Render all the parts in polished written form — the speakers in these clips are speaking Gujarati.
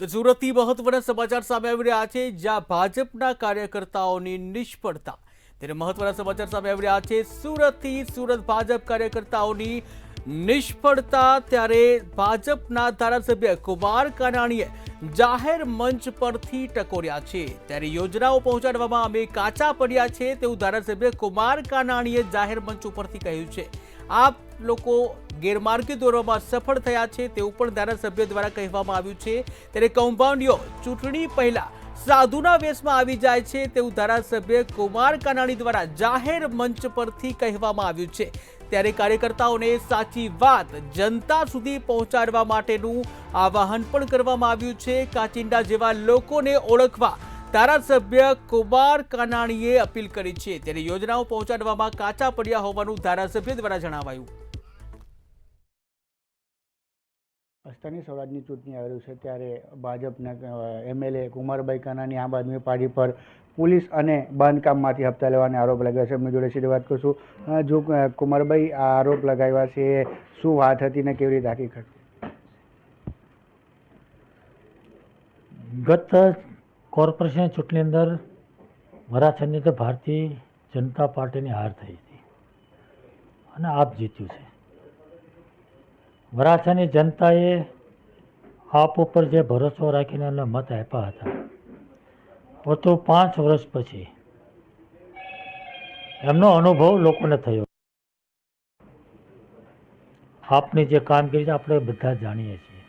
તો સુરતથી મહત્વના સમાચાર સામે આવી રહ્યા છે, જ્યાં ભાજપના કાર્યકર્તાઓની નિષ્ફળતા. ત્યારે મહત્વના સમાચાર સામે આવી રહ્યા છે સુરતથી. સુરત ભાજપ કાર્યકર્તાઓની નિષ્ફળતા. ત્યારે ભાજપના ધારાસભ્ય કુમાર કાનાણીએ જાહેર મંચ પરથી ટકોર્યા છે. ત્યારે યોજનાઓ પહોંચાડવામાં અમે કાચા પડ્યા છે તેવું ધારાસભ્ય કુમાર કાનાણીએ જાહેર મંચ ઉપરથી કહ્યું છે. આપ લોકો ગેરમાર્ગે દોરવામાં સફળ થયા છે તેવું પણ ધારાસભ્ય દ્વારા કહેવામાં આવ્યું છે. ત્યારે કૌભાંડીઓ ચૂંટણી પહેલા સાધુના વેશમાં આવી જાય છે તેવું ધારાસભ્ય કુમાર કાનાણી દ્વારા જાહેર મંચ પરથી કહેવામાં આવ્યું છે. ત્યારે કાર્યકર્તાઓને સાચી વાત જનતા સુધી પહોંચાડવા માટેનું આવાહન પણ કરવામાં આવ્યું છે. કાચિંડા જેવા લોકોને ઓળખવા ધારાસભ્ય કુમાર કાનાણીએ અપીલ કરી છે. ત્યારે યોજનાઓ પહોંચાડવામાં કાચા પડ્યા હોવાનું ધારાસભ્ય દ્વારા જણાવાયું. અસ્તાની સ્વરાજની ચૂંટણી આવી રહી છે, ત્યારે ભાજપના એમએલએ કુમારભાઈ કાનાણી આમ આદમી પાર્ટી પર પોલીસ અને બાંધકામમાંથી હપ્તા લેવાના આરોપ લગાવ્યા છે. એમની જોડે સીધી વાત કરશું. જો કુમારભાઈ આ આરોપ લગાવ્યા છે, શું વાત હતી ને કેવી રીતે હકીકત? ગત કોર્પોરેશન ચૂંટણી અંદર વરાછાની અંદર ભારતીય જનતા પાર્ટીની હાર થઈ હતી અને આપ જીત્યું છે. વરાછાની જનતાએ આપ ઉપર જે ભરોસો રાખીને એમને મત આપ્યા હતા, તો 5 વર્ષ પછી એમનો અનુભવ લોકોને થયો. આપની જે કામગીરી છે આપણે બધા જાણીએ છીએ.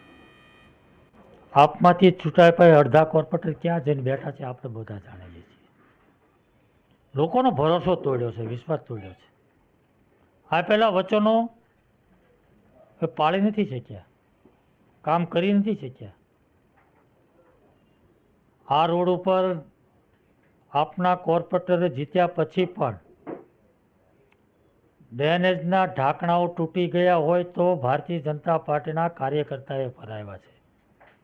આપમાંથી ચૂંટાય પછી અડધા કોર્પોરેટર ક્યાં જઈને બેઠા છે આપણે બધા જાણીએ છીએ. લોકોનો ભરોસો તોડ્યો છે, વિશ્વાસ તોડ્યો છે. આપેલા વચનો એ પાળી નથી શક્યા, કામ કરી નથી શક્યા. આ રોડ ઉપર આપના કોર્પોરેટરે જીત્યા પછી પણ ડ્રેનેજના ઢાંકણાઓ તૂટી ગયા હોય તો ભારતીય જનતા પાર્ટીના કાર્યકર્તાએ ભરાવ્યા છે.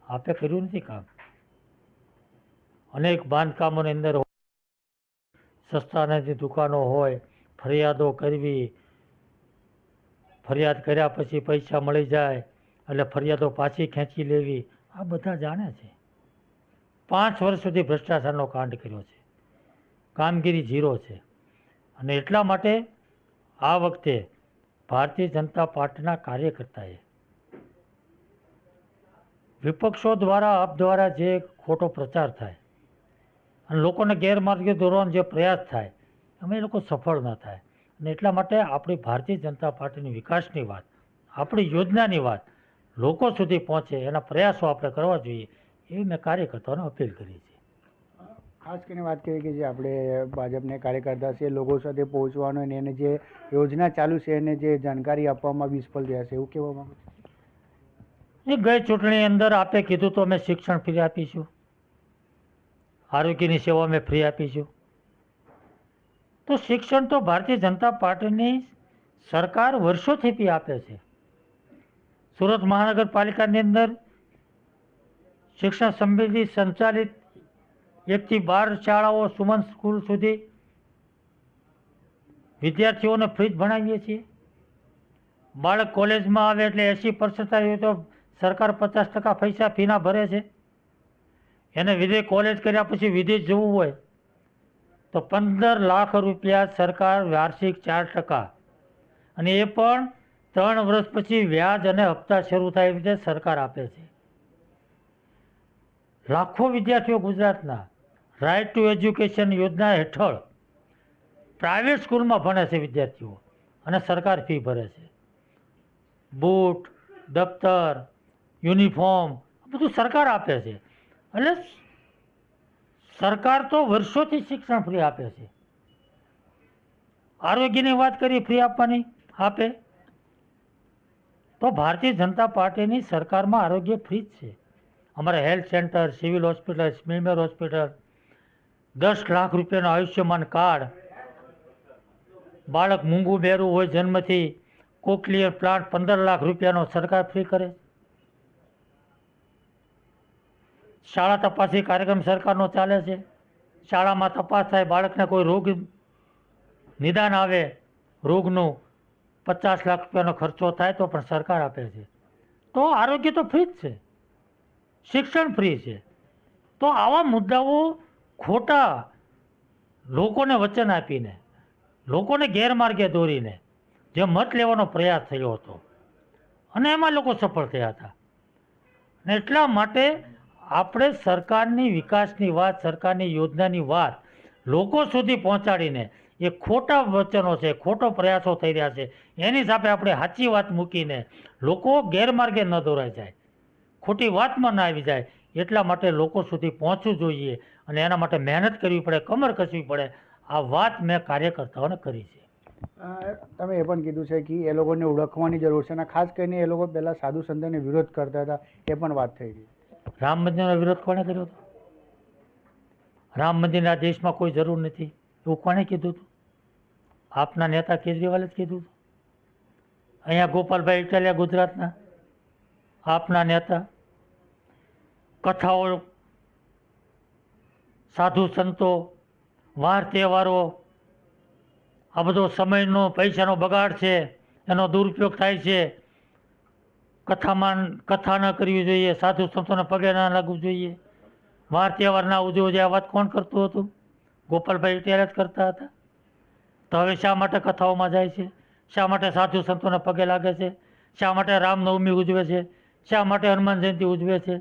આપે કર્યું નથી કામ. અનેક બાંધકામોની અંદર સસ્તાની દુકાનો હોય, ફરિયાદો કરવી, ફરિયાદ કર્યા પછી પૈસા મળી જાય એટલે ફરિયાદો પાછી ખેંચી લેવી, આ બધા જાણે છે. 5 વર્ષ સુધી ભ્રષ્ટાચારનો કાંડ કર્યો છે. કામગીરી ઝીરો છે. અને એટલા માટે આ વખતે ભારતીય જનતા પાર્ટીના કાર્યકર્તાએ વિપક્ષો દ્વારા આપ દ્વારા જે ખોટો પ્રચાર થાય અને લોકોને ગેરમાર્ગે દોરવાનો જે પ્રયાસ થાય એમાં એ લોકો સફળ ન થાય. અને એટલા માટે આપણી ભારતીય જનતા પાર્ટીની વિકાસની વાત, આપણી યોજનાની વાત લોકો સુધી પહોંચે એના પ્રયાસો આપણે કરવા જોઈએ એવી મેં કાર્યકર્તાઓને અપીલ કરી છે. ખાસ કરીને વાત કરીએ કે જે આપણે ભાજપને કાર્યકર્તા છે લોકો સાથે પહોંચવાનો અને એને જે યોજના ચાલુ છે એને જે જાણકારી આપવામાં વિફળ રહ્યા છે, એવું કહેવા માંગુ છું. એ ગઈ ચૂંટણી અંદર આપે કીધું તો અમે શિક્ષણ ફ્રી આપીશું, આરોગ્યની સેવા અમે ફ્રી આપીશું. તો શિક્ષણ તો ભારતીય જનતા પાર્ટીની સરકાર વર્ષોથી બી આપે છે. સુરત મહાનગરપાલિકાની અંદર શિક્ષણ સમિતિ સંચાલિત 1 થી 12 શાળાઓ સુમન સ્કૂલ સુધી વિદ્યાર્થીઓને ફ્રી જ ભણાવીએ છીએ. બાળક કોલેજમાં આવે એટલે 80% થાય તો સરકાર 50% પૈસા ફીના ભરે છે. એને વિદેશ કોલેજ કર્યા પછી વિદેશ જવું હોય તો 15 લાખ રૂપિયા સરકાર વાર્ષિક 4%, અને એ પણ 3 વર્ષ પછી વ્યાજ અને હપ્તા શરૂ થાય એવી રીતે સરકાર આપે છે. લાખો વિદ્યાર્થીઓ ગુજરાતના રાઇટ ટુ એજ્યુકેશન યોજના હેઠળ પ્રાઇવેટ સ્કૂલમાં ભણે છે વિદ્યાર્થીઓ, અને સરકાર ફી ભરે છે. બૂટ, દફતર, યુનિફોર્મ બધું સરકાર આપે છે. એટલે સરકાર તો વર્ષોથી શિક્ષણ ફ્રી આપે છે. આરોગ્યની વાત કરી ફ્રી આપવાની આપે, તો ભારતીય જનતા પાર્ટીની સરકારમાં આરોગ્ય ફ્રી જ છે. અમારા health centre, civil hospital, SMIMER hospital, 10 lakh રૂપિયાનું આયુષ્યમાન કાર્ડ, બાળક મૂંગું બેરું હોય જન્મથી કોકલિયર પ્લાન્ટ 15 લાખ રૂપિયાનો સરકાર ફ્રી કરે. શાળા તપાસી કાર્યક્રમ સરકારનો ચાલે છે. શાળામાં તપાસ થાય, બાળકને કોઈ રોગ નિદાન આવે, રોગનું 50 લાખ રૂપિયાનો ખર્ચો થાય તો પણ સરકાર આપે છે. તો આરોગ્ય તો ફ્રી જ છે. શિક્ષણ ફ્રી છે. તો આવા મુદ્દાઓ ખોટા લોકોને વચન આપીને, લોકોને ગેરમાર્ગે દોરીને જે મત લેવાનો પ્રયાસ થયો હતો અને એમાં લોકો સફળ થયા હતા. અને એટલા માટે આપણે સરકારની વિકાસની વાત, સરકારની યોજનાની વાત લોકો સુધી પહોંચાડીને એ ખોટા વચનો છે, ખોટો પ્રયાસો થઈ રહ્યા છે, એની સામે આપણે સાચી વાત મૂકીને લોકો ગેરમાર્ગે ન દોરાઈ જાય, ખોટી વાતમાં ના આવી જાય, એટલા માટે લોકો સુધી પહોંચવું જોઈએ અને એના માટે મહેનત કરવી પડે, કમર કસવી પડે. આ વાત મેં કાર્યકર્તાઓને કરી છે. તમે એ પણ કીધું છે કે એ લોકોને ઓળખવાની જરૂર છે અને ખાસ કરીને એ લોકો પહેલાં સાધુ સંતોને વિરોધ કરતા હતા, એ પણ વાત થઈ હતી. રામ મંદિરનો વિરોધ કોણે કર્યો હતો? રામ મંદિરના દેશમાં કોઈ જરૂર નથી એવું કોણે કીધું હતું? આપના નેતા કેજરીવાલે જ કીધું હતું. અહીંયા ગોપાલભાઈ ઇટાલિયા ગુજરાતના આપના નેતા કથાઓ, સાધુ સંતો, વાર તહેવારો, આ બધો સમયનો પૈસાનો બગાડ છે, એનો દુરુપયોગ થાય છે. કથા ન કરવી જોઈએ, સાધુ સંતોને પગે ના લાગવું જોઈએ, વાર તહેવાર ના ઉજવવો જોઈએ. આ વાત કોણ કરતું હતું? ગોપાલભાઈ ઇટાલિયા જ કરતા હતા. તો હવે શા માટે કથાઓમાં જાય છે? શા માટે સાધુ સંતોને પગે લાગે છે? શા માટે રામનવમી ઉજવે છે? શા માટે હનુમાન જયંતિ ઉજવે છે?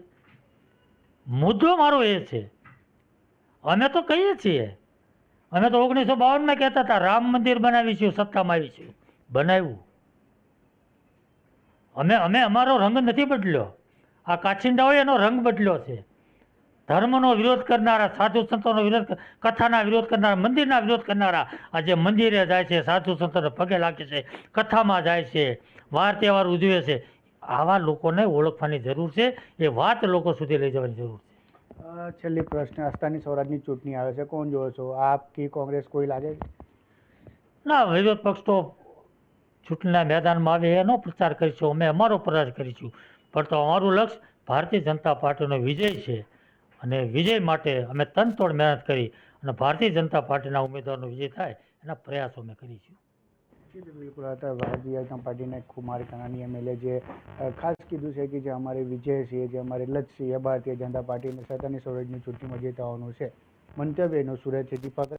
મુદ્દો મારો એ છે, અમે તો કહીએ છીએ, અમે તો 1952માં કહેતા હતા રામ મંદિર બનાવીશું, સત્તામાં આવીશું, બનાવ્યું. અમે અમારો રંગ નથી બદલ્યો. આ કાચિંડાઓએ એનો રંગ બદલ્યો છે. ધર્મનો વિરોધ કરનારા, સાધુ સંતોનો વિરોધ, કથાના વિરોધ કરનારા, મંદિરના વિરોધ કરનારા આજે મંદિરે જાય છે, સાધુ સંતોને પગે લાગે છે, કથામાં જાય છે, વાર તહેવાર ઉજવે છે. આવા લોકોને ઓળખવાની જરૂર છે, એ વાત લોકો સુધી લઈ જવાની જરૂર છે. છેલ્લી પ્રશ્ન, આસ્થાની સ્વરાજની ચૂંટણી આવે છે, કોણ જોવો છો? આપ કે કોંગ્રેસ કોઈ લાગે છે? ના, વિરોધ પક્ષ તો ચૂંટણીના મેદાનમાં આવે એનો પ્રચાર કરીશું, અમે અમારો પ્રચાર કરીશું, પણ તો અમારું લક્ષ્ય ભારતીય જનતા પાર્ટીનો વિજય છે અને વિજય માટે અમે તનતોડ મહેનત કરી અને ભારતીય જનતા પાર્ટીના ઉમેદવારનો વિજય થાય એના પ્રયાસો અમે કરીશું. બિલકુલ, હતા ભારતીય જનતા પાર્ટીના કુમાર કાનાણી એમએલએ જે ખાસ કીધું છે કે જે અમારે વિજય છે, જે અમારે લક્ષ્ય છે, એ ભારતીય જનતા પાર્ટીને 47 સ્વરાજની ચૂંટણીમાં જીતવાનું છે. મંતવ્ય એનું સુરત છે. દીપક